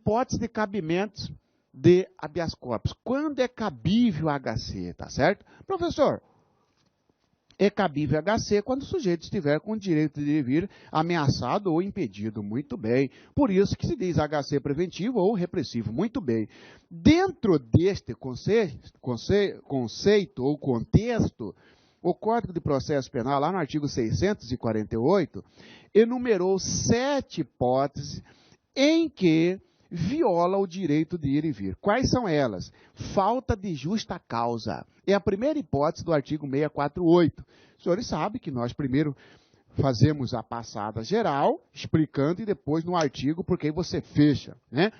hipótese de cabimento de habeas corpus. Quando é cabível HC, tá certo? Professor, é cabível HC quando o sujeito estiver com o direito de vir ameaçado ou impedido. Muito bem. Por isso que se diz HC preventivo ou repressivo. Muito bem. Dentro deste conceito ou contexto, o Código de Processo Penal, lá no artigo 648, enumerou 7 hipóteses em que viola o direito de ir e vir. Quais são elas? Falta de justa causa. É a primeira hipótese do artigo 648. Os senhores sabem que nós primeiro fazemos a passada geral, explicando, e depois no artigo, porque aí você fecha, né?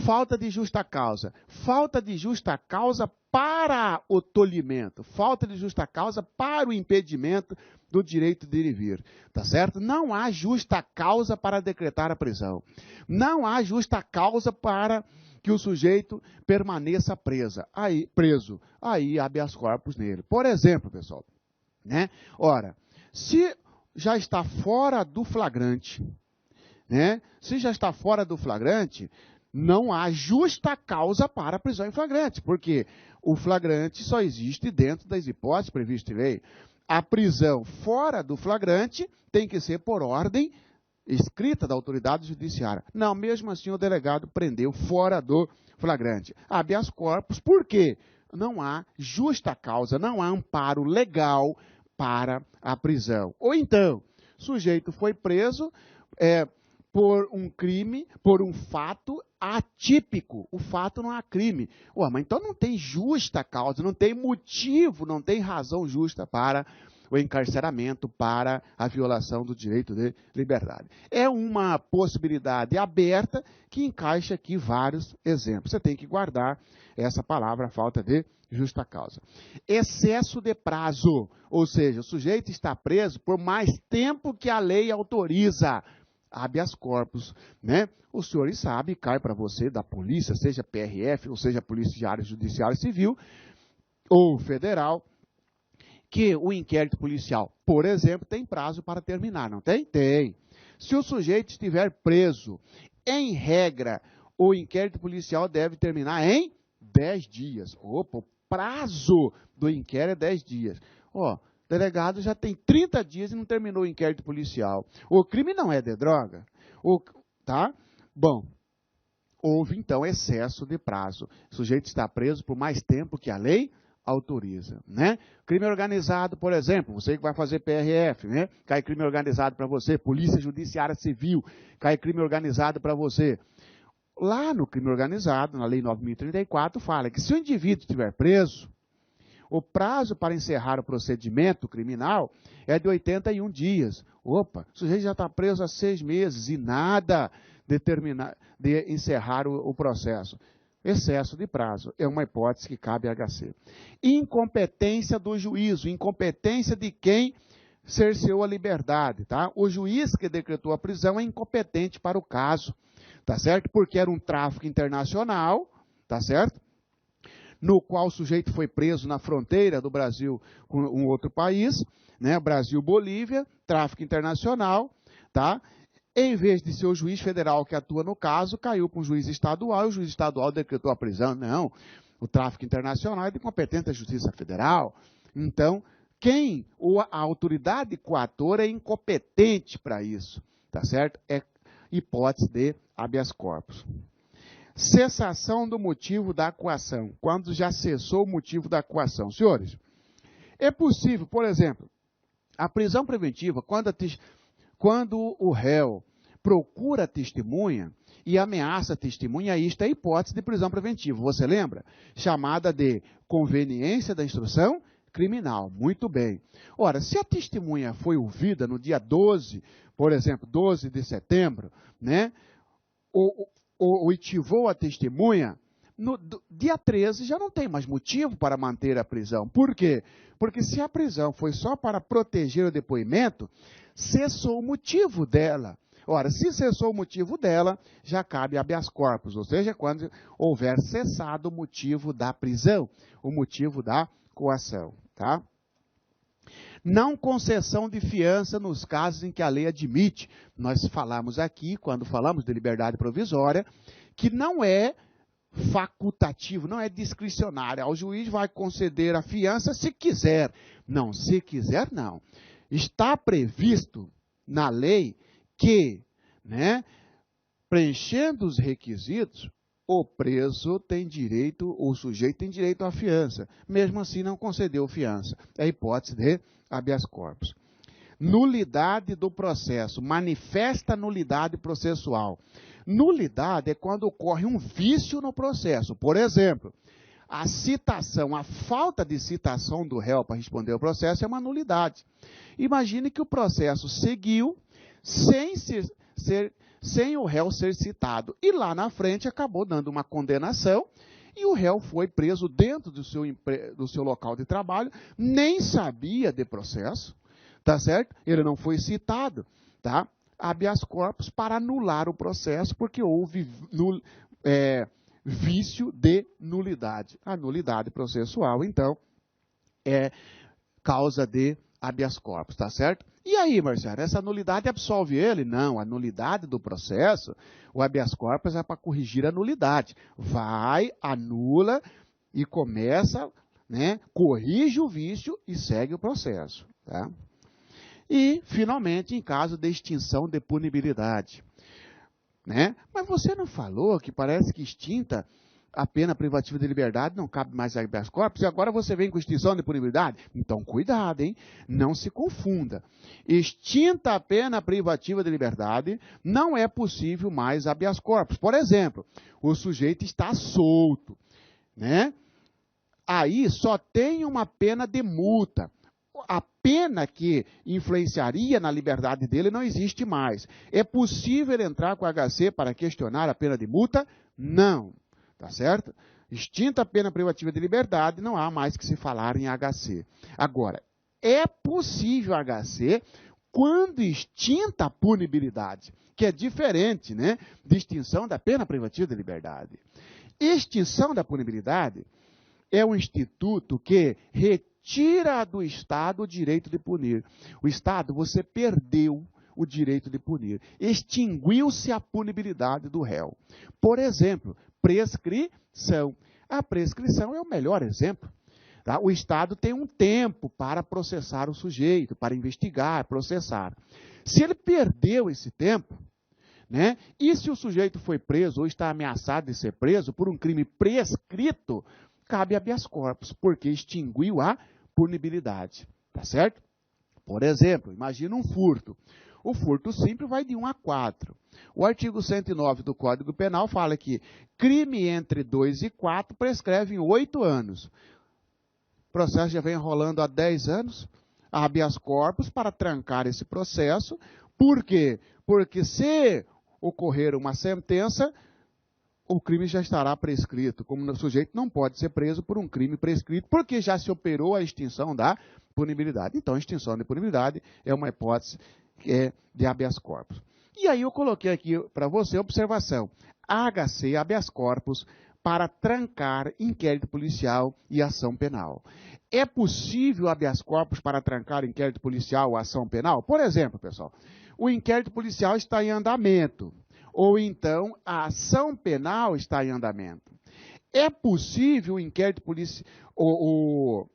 Falta de justa causa. Falta de justa causa para o tolimento. Falta de justa causa para o impedimento do direito de ir e vir. Tá certo? Não há justa causa para decretar a prisão. Não há justa causa para que o sujeito permaneça preso. Aí habeas corpus nele. Por exemplo, pessoal, né? Ora, se já está fora do flagrante, né? Se já está fora do flagrante, não há justa causa para a prisão em flagrante, porque o flagrante só existe dentro das hipóteses previstas em lei. A prisão fora do flagrante tem que ser por ordem escrita da autoridade judiciária. Não, mesmo assim o delegado prendeu fora do flagrante. Habeas corpus, por quê? Não há justa causa, não há amparo legal para a prisão. Ou então, o sujeito foi preso por um crime, por um fato atípico. O fato não é crime. Ué, mas então não tem justa causa, não tem motivo, não tem razão justa para o encarceramento, para a violação do direito de liberdade. É uma possibilidade aberta que encaixa aqui vários exemplos. Você tem que guardar essa palavra, falta de justa causa. Excesso de prazo, ou seja, o sujeito está preso por mais tempo que a lei autoriza. Habeas corpus, né? Os senhores sabem, cai para você da polícia, seja PRF, ou seja Polícia Judiciária Civil, ou federal, que o inquérito policial, por exemplo, tem prazo para terminar, não tem? Tem. Se o sujeito estiver preso, em regra, o inquérito policial deve terminar em 10 dias. Opa, o prazo do inquérito é 10 dias. Ó, o delegado já tem 30 dias e não terminou o inquérito policial. O crime não é de droga. Tá? Bom, houve então excesso de prazo. O sujeito está preso por mais tempo que a lei autoriza, né? Crime organizado, por exemplo, você que vai fazer PRF, né? Cai crime organizado para você, Polícia Judiciária Civil, cai crime organizado para você. Lá no crime organizado, na Lei 9.034, fala que se o indivíduo estiver preso, o prazo para encerrar o procedimento criminal é de 81 dias. Opa, o sujeito já está preso há 6 meses e nada de encerrar o processo. Excesso de prazo é uma hipótese que cabe a HC. Incompetência do juízo, incompetência de quem cerceou a liberdade, tá? O juiz que decretou a prisão é incompetente para o caso, tá certo? Porque era um tráfico internacional, tá certo? No qual o sujeito foi preso na fronteira do Brasil com um outro país, né? Brasil-Bolívia, tráfico internacional, tá? Em vez de ser o juiz federal que atua no caso, caiu para um juiz estadual, e o juiz estadual decretou a prisão. Não, o tráfico internacional é de competência da Justiça Federal. Então, a autoridade coatora é incompetente para isso, tá certo? É hipótese de habeas corpus. Cessação do motivo da coação, quando já cessou o motivo da coação. Senhores, é possível, por exemplo, a prisão preventiva, quando o réu procura a testemunha e ameaça a testemunha, isto é hipótese de prisão preventiva. Você lembra? Chamada de conveniência da instrução criminal. Muito bem. Ora, se a testemunha foi ouvida no dia 12, por exemplo, 12 de setembro, né? Oitivou a testemunha, no dia 13 já não tem mais motivo para manter a prisão. Por quê? Porque se a prisão foi só para proteger o depoimento, cessou o motivo dela. Ora, se cessou o motivo dela, já cabe habeas corpus, ou seja, quando houver cessado o motivo da prisão, o motivo da coação, tá? Não concessão de fiança nos casos em que a lei admite. Nós falamos aqui, quando falamos de liberdade provisória, que não é facultativo, não é discricionário. O juiz vai conceder a fiança se quiser. Não, se quiser, não. Está previsto na lei que, né, preenchendo os requisitos, o preso tem direito, o sujeito tem direito à fiança. Mesmo assim, não concedeu fiança. É a hipótese de habeas corpus. Nulidade do processo. Manifesta nulidade processual. Nulidade é quando ocorre um vício no processo. Por exemplo, a citação, a falta de citação do réu para responder ao processo é uma nulidade. Imagine que o processo seguiu sem o réu ser citado. E lá na frente acabou dando uma condenação e o réu foi preso dentro do seu local de trabalho, nem sabia de processo, tá certo? Ele não foi citado, tá? Habeas corpus para anular o processo, porque houve vício de nulidade. A nulidade processual, então, é causa de habeas corpus, tá certo? E aí, Marcelo, essa nulidade absolve ele? Não, a nulidade do processo, o habeas corpus é para corrigir a nulidade. Vai, anula e começa, né, corrige o vício e segue o processo, tá? E, finalmente, em caso de extinção de punibilidade, né? Mas você não falou que parece que extinta a pena privativa de liberdade não cabe mais a habeas corpus, e agora você vem com extinção de punibilidade? Então, cuidado, hein? Não se confunda. Extinta a pena privativa de liberdade, não é possível mais habeas corpus. Por exemplo, o sujeito está solto, né? Aí só tem uma pena de multa. A pena que influenciaria na liberdade dele não existe mais. É possível entrar com o HC para questionar a pena de multa? Não. Tá certo? Extinta a pena privativa de liberdade, não há mais que se falar em HC. Agora, é possível HC quando extinta a punibilidade, que é diferente, né, de extinção da pena privativa de liberdade. Extinção da punibilidade é um instituto que retira do Estado o direito de punir. O Estado, você perdeu o direito de punir. Extinguiu-se a punibilidade do réu. Por exemplo, prescrição. A prescrição é o melhor exemplo. Tá? O Estado tem um tempo para processar o sujeito, para investigar, processar. Se ele perdeu esse tempo, né, e se o sujeito foi preso ou está ameaçado de ser preso por um crime prescrito, cabe habeas corpus, porque extinguiu a punibilidade. Tá certo? Por exemplo, imagina um furto. O furto simples vai de 1 a 4. O artigo 109 do Código Penal fala que crime entre 2 e 4 prescreve em 8 anos. O processo já vem rolando há 10 anos. Há habeas corpus para trancar esse processo. Por quê? Porque se ocorrer uma sentença, o crime já estará prescrito. Como o sujeito não pode ser preso por um crime prescrito, porque já se operou a extinção da punibilidade. Então, a extinção da punibilidade é uma hipótese de habeas corpus. E aí eu coloquei aqui para você a observação. HC, habeas corpus, para trancar inquérito policial e ação penal. É possível habeas corpus para trancar inquérito policial ou ação penal? Por exemplo, pessoal, o inquérito policial está em andamento, ou então a ação penal está em andamento. É possível o inquérito policial, o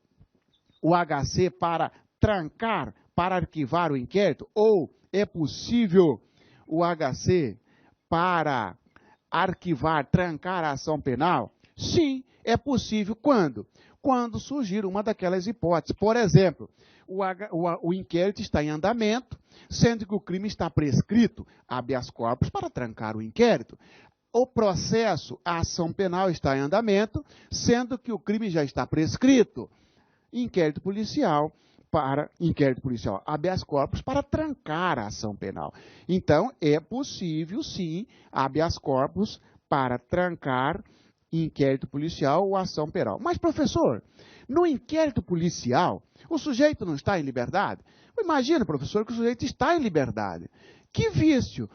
HC para trancar, para arquivar o inquérito? Ou é possível o HC para arquivar, trancar a ação penal? Sim, é possível. Quando? Quando surgir uma daquelas hipóteses. Por exemplo, o inquérito está em andamento, sendo que o crime está prescrito, habeas corpus para trancar o inquérito. O processo, a ação penal está em andamento, sendo que o crime já está prescrito. Inquérito policial, habeas corpus para trancar a ação penal. Então, é possível, sim, habeas corpus para trancar inquérito policial ou ação penal. Mas, professor, no inquérito policial, o sujeito não está em liberdade? Imagina, professor, que o sujeito está em liberdade. Que vício,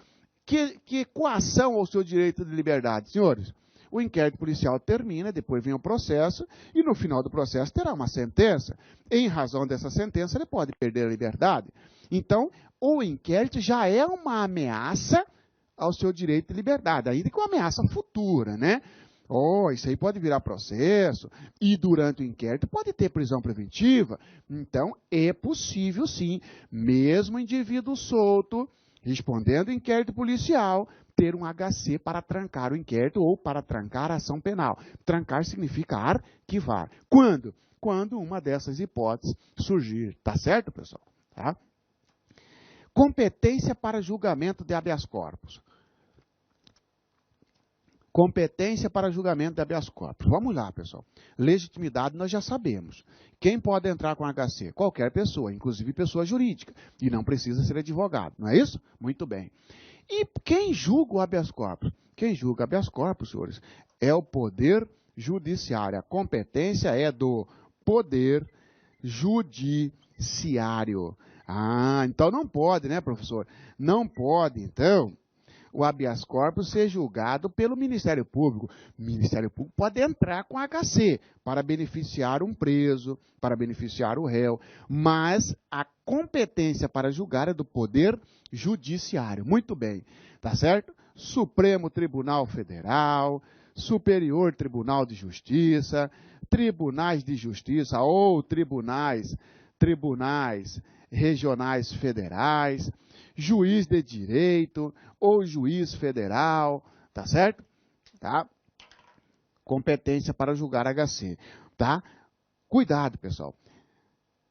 que coação ao seu direito de liberdade, senhores? O inquérito policial termina, depois vem o processo, e no final do processo terá uma sentença. Em razão dessa sentença, ele pode perder a liberdade. Então, o inquérito já é uma ameaça ao seu direito de liberdade, ainda com ameaça futura, né? Isso aí pode virar processo, e durante o inquérito pode ter prisão preventiva. Então, é possível sim, mesmo indivíduo solto, respondendo o inquérito policial, ter um HC para trancar o inquérito ou para trancar a ação penal. Trancar significa arquivar. Quando? Quando uma dessas hipóteses surgir. Tá certo, pessoal? Tá? Competência para julgamento de habeas corpus. Competência para julgamento de habeas corpus. Vamos lá, pessoal. Legitimidade nós já sabemos. Quem pode entrar com HC? Qualquer pessoa, inclusive pessoa jurídica. E não precisa ser advogado, não é isso? Muito bem. E quem julga o habeas corpus? Quem julga o habeas corpus, senhores, é o Poder Judiciário. A competência é do Poder Judiciário. Então não pode, né, professor? Não pode, então, o habeas corpus ser julgado pelo Ministério Público. O Ministério Público pode entrar com HC para beneficiar um preso, para beneficiar o réu, mas a competência para julgar é do Poder Judiciário. Muito bem, tá certo? Supremo Tribunal Federal, Superior Tribunal de Justiça, Tribunais de Justiça ou tribunais regionais federais, juiz de direito ou juiz federal, tá certo? Tá? Competência para julgar HC, tá? Cuidado, pessoal.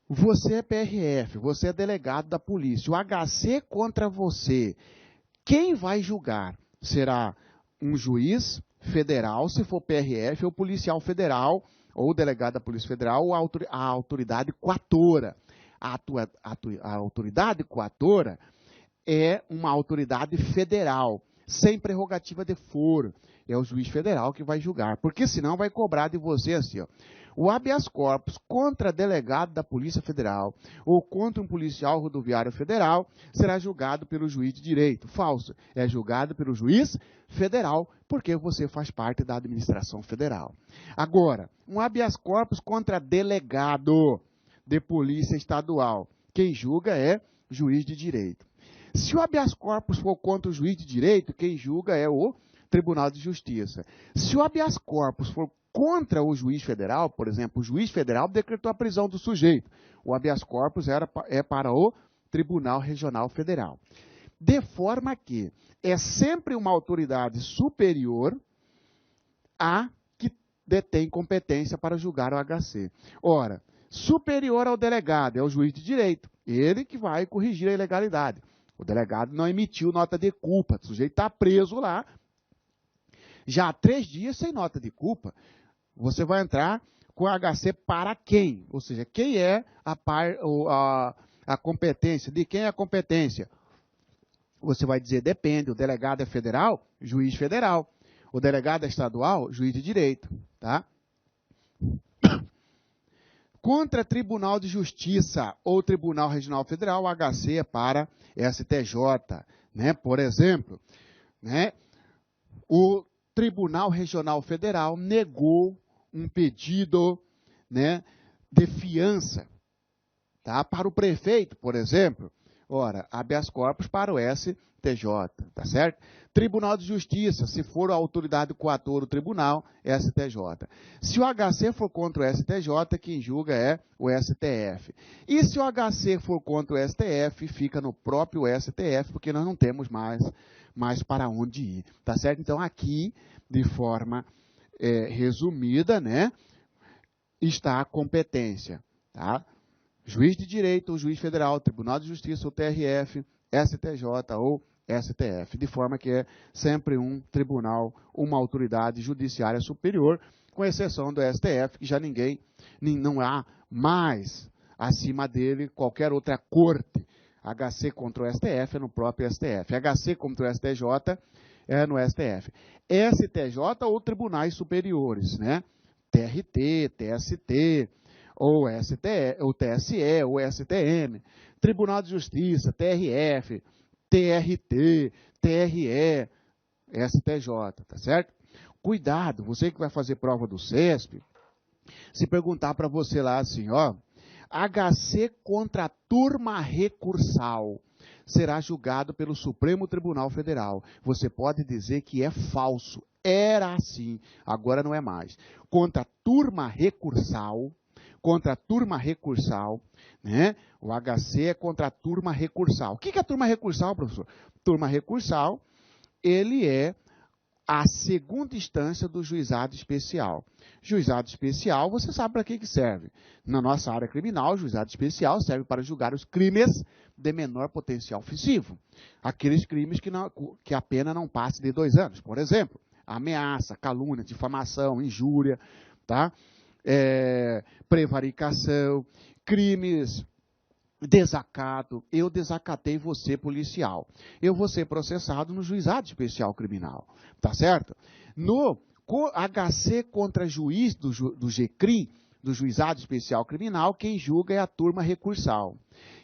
Você é PRF, você é delegado da polícia, o HC contra você. Quem vai julgar? Será um juiz federal, se for PRF, ou policial federal, ou delegado da Polícia Federal, ou a autoridade coatora. A autoridade coatora é uma autoridade federal, sem prerrogativa de foro. É o juiz federal que vai julgar, porque senão vai cobrar de você assim, ó. O habeas corpus contra delegado da Polícia Federal ou contra um policial rodoviário federal será julgado pelo juiz de direito. Falso. É julgado pelo juiz federal, porque você faz parte da administração federal. Agora, um habeas corpus contra delegado de polícia estadual. Quem julga é juiz de direito. Se o habeas corpus for contra o juiz de direito, quem julga é o Tribunal de Justiça. Se o habeas corpus for contra o juiz federal, por exemplo, o juiz federal decretou a prisão do sujeito, o habeas corpus é para o Tribunal Regional Federal. De forma que é sempre uma autoridade superior a que detém competência para julgar o HC. Ora, superior ao delegado é o juiz de direito, ele que vai corrigir a ilegalidade. O delegado não emitiu nota de culpa, o sujeito está preso lá, já há 3 dias sem nota de culpa. Você vai entrar com HC para quem? Ou seja, quem é a competência? De quem é a competência? Você vai dizer, depende, o delegado é federal, juiz federal. O delegado é estadual, juiz de direito. Tá? Contra Tribunal de Justiça ou Tribunal Regional Federal, o HC é para STJ. Né? Por exemplo, né? O Tribunal Regional Federal negou um pedido, né, de fiança, tá? Para o prefeito, por exemplo. Ora, habeas corpus para o STJ, tá certo? Tribunal de Justiça, se for a autoridade coatora, o tribunal, STJ. Se o HC for contra o STJ, quem julga é o STF. E se o HC for contra o STF, fica no próprio STF, porque nós não temos mais para onde ir, tá certo? Então, aqui, de forma resumida, né, está a competência, tá? Juiz de direito, o juiz federal, Tribunal de Justiça, o TRF, STJ ou STF, de forma que é sempre um tribunal, uma autoridade judiciária superior, com exceção do STF, que já não há mais acima dele qualquer outra corte. HC contra o STF é no próprio STF. HC contra o STJ é no STF. STJ ou tribunais superiores, né? TRT, TST, ou TSE, ou STM. Tribunal de Justiça, TRF, TRT, TRE, STJ, tá certo? Cuidado, você que vai fazer prova do CESP, se perguntar para você lá assim, ó, HC contra a turma recursal. será julgado pelo Supremo Tribunal Federal. Você pode dizer que é falso. Era assim, agora não é mais. Contra a turma recursal, né? O HC é contra a turma recursal. O que é a turma recursal, professor? Turma recursal, ele é a segunda instância do juizado especial. Juizado especial, você sabe para que serve. Na nossa área criminal, o juizado especial serve para julgar os crimes de menor potencial ofensivo. Aqueles crimes que a pena não passe de 2 anos. Por exemplo, ameaça, calúnia, difamação, injúria, tá? Prevaricação, crimes, desacato. Eu desacatei você, policial. Eu vou ser processado no juizado especial criminal. Tá certo? No HC contra juiz do GCRIM, do juizado especial criminal, quem julga é a turma recursal,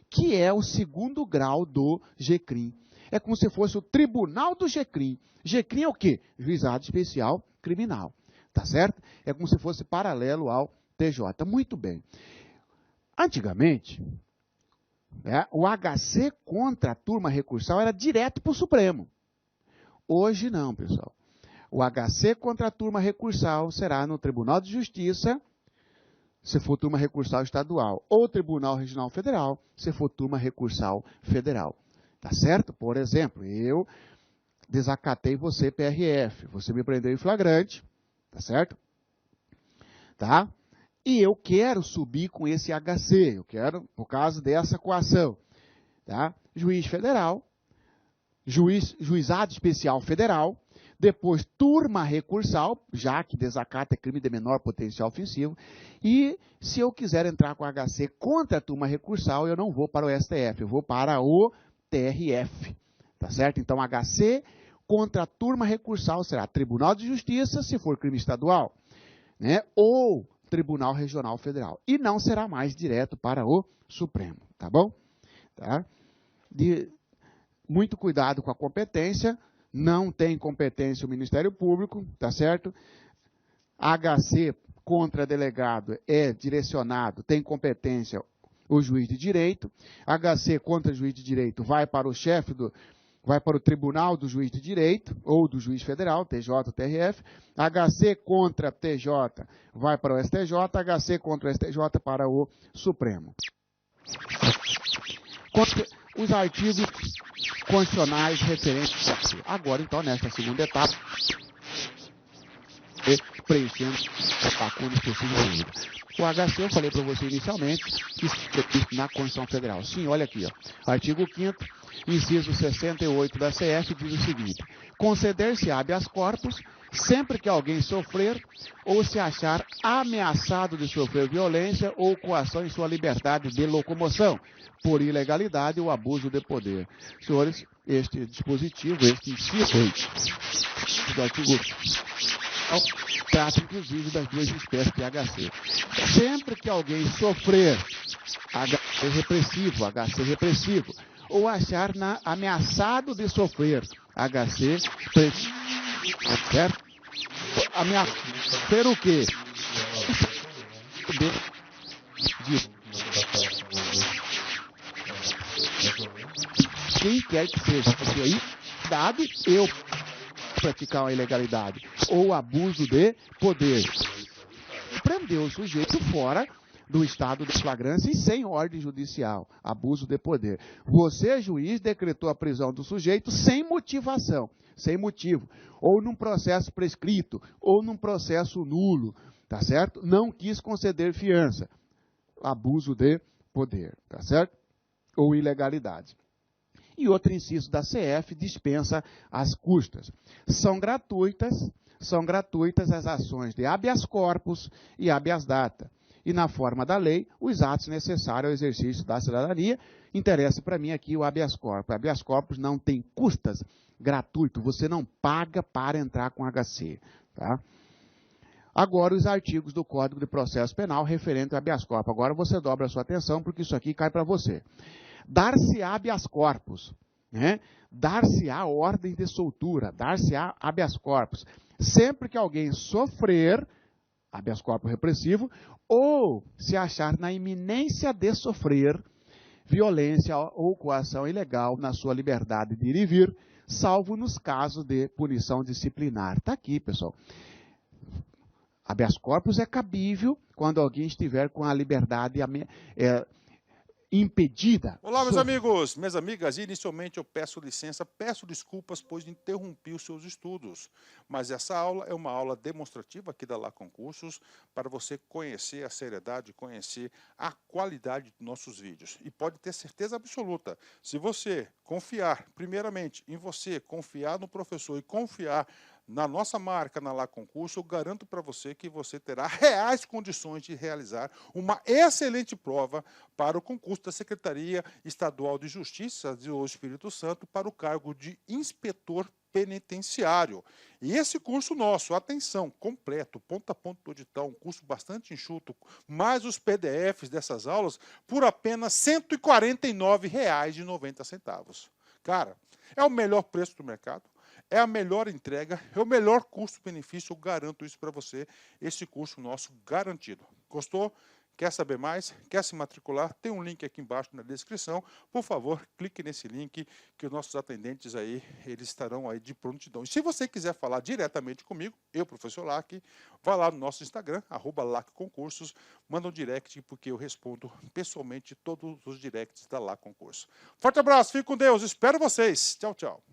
que é o segundo grau do GCRIM. É como se fosse o tribunal do GCRIM. GCRIM é o quê? Juizado especial criminal. Tá certo? É como se fosse paralelo ao TJ. Muito bem. Antigamente, o HC contra a turma recursal era direto para o Supremo. Hoje não, pessoal. O HC contra a turma recursal será no Tribunal de Justiça, se for turma recursal estadual, ou Tribunal Regional Federal, se for turma recursal federal. Tá certo? Por exemplo, eu desacatei você, PRF. Você me prendeu em flagrante. Tá certo? Tá? E eu quero subir com esse HC. Eu quero, por causa dessa coação. Tá? Juiz federal, juizado especial federal, depois turma recursal, já que desacato é crime de menor potencial ofensivo, e se eu quiser entrar com HC contra a turma recursal, eu não vou para o STF, eu vou para o TRF, tá certo? Então, HC contra a turma recursal será Tribunal de Justiça, se for crime estadual, né? Ou Tribunal Regional Federal, e não será mais direto para o Supremo, tá bom? Tá? Muito cuidado com a competência. Não tem competência o Ministério Público, tá certo? HC contra delegado é direcionado, tem competência o juiz de direito. HC contra juiz de direito vai para o vai para o tribunal do juiz de direito, ou do juiz federal, TJ, TRF. HC contra TJ vai para o STJ, HC contra o STJ para o Supremo. Os artigos constitucionais referentes a HC. Agora, então, nesta segunda etapa, preenchendo a lacuna específica. O HC, eu falei para você inicialmente, que está na Constituição Federal. Sim, olha aqui, ó. Artigo 5º, inciso 68 da CF, diz o seguinte: conceder-se habeas corpus sempre que alguém sofrer ou se achar ameaçado de sofrer violência ou coação em sua liberdade de locomoção, por ilegalidade ou abuso de poder. Senhores, este dispositivo, este inciso do artigo trata, inclusive, das duas espécies de HC. Sempre que alguém sofrer HC repressivo, ou achar ameaçado de sofrer HC repressivo, certo? Ameaçar o quê? Quem quer que seja, porque aí, dado eu praticar uma ilegalidade ou abuso de poder, prendeu o sujeito fora do estado de flagrância e sem ordem judicial, abuso de poder. Você, juiz, decretou a prisão do sujeito sem motivação, sem motivo, ou num processo prescrito, ou num processo nulo, tá certo? Não quis conceder fiança, abuso de poder, tá certo? Ou ilegalidade. E outro inciso da CF dispensa as custas. São gratuitas as ações de habeas corpus e habeas data. E na forma da lei, os atos necessários ao exercício da cidadania. Interessa para mim aqui o habeas corpus. O habeas corpus não tem custas, gratuito. Você não paga para entrar com HC. Tá? Agora, os artigos do Código de Processo Penal referente ao habeas corpus. Agora você dobra a sua atenção, porque isso aqui cai para você. Dar-se-á habeas corpus, né? Dar-se-á ordem de soltura, dar-se-á habeas corpus, sempre que alguém sofrer habeas corpus repressivo ou se achar na iminência de sofrer violência ou coação ilegal na sua liberdade de ir e vir, salvo nos casos de punição disciplinar. Está aqui, pessoal. Habeas corpus é cabível quando alguém estiver com a liberdade impedida. Olá, meus amigos, minhas amigas. Inicialmente eu peço licença, peço desculpas, pois interrompi os seus estudos. Mas essa aula é uma aula demonstrativa aqui da Lá Concursos, para você conhecer a seriedade, conhecer a qualidade dos nossos vídeos. E pode ter certeza absoluta, se você confiar, primeiramente, em você, confiar no professor e confiar na nossa marca, na Lá Concurso, eu garanto para você que você terá reais condições de realizar uma excelente prova para o concurso da Secretaria Estadual de Justiça do Espírito Santo para o cargo de inspetor penitenciário. E esse curso nosso, atenção, completo, ponto a ponto do edital, um curso bastante enxuto, mais os PDFs dessas aulas, por apenas R$ 149,90. Cara, é o melhor preço do mercado. É a melhor entrega, é o melhor custo-benefício, eu garanto isso para você, esse curso nosso garantido. Gostou? Quer saber mais? Quer se matricular? Tem um link aqui embaixo na descrição. Por favor, clique nesse link que os nossos atendentes aí, eles estarão aí de prontidão. E se você quiser falar diretamente comigo, eu, professor Lac, vá lá no nosso Instagram, @LacConcursos, manda um direct, porque eu respondo pessoalmente todos os directs da Lá Concurso. Forte abraço, fique com Deus, espero vocês. Tchau, tchau.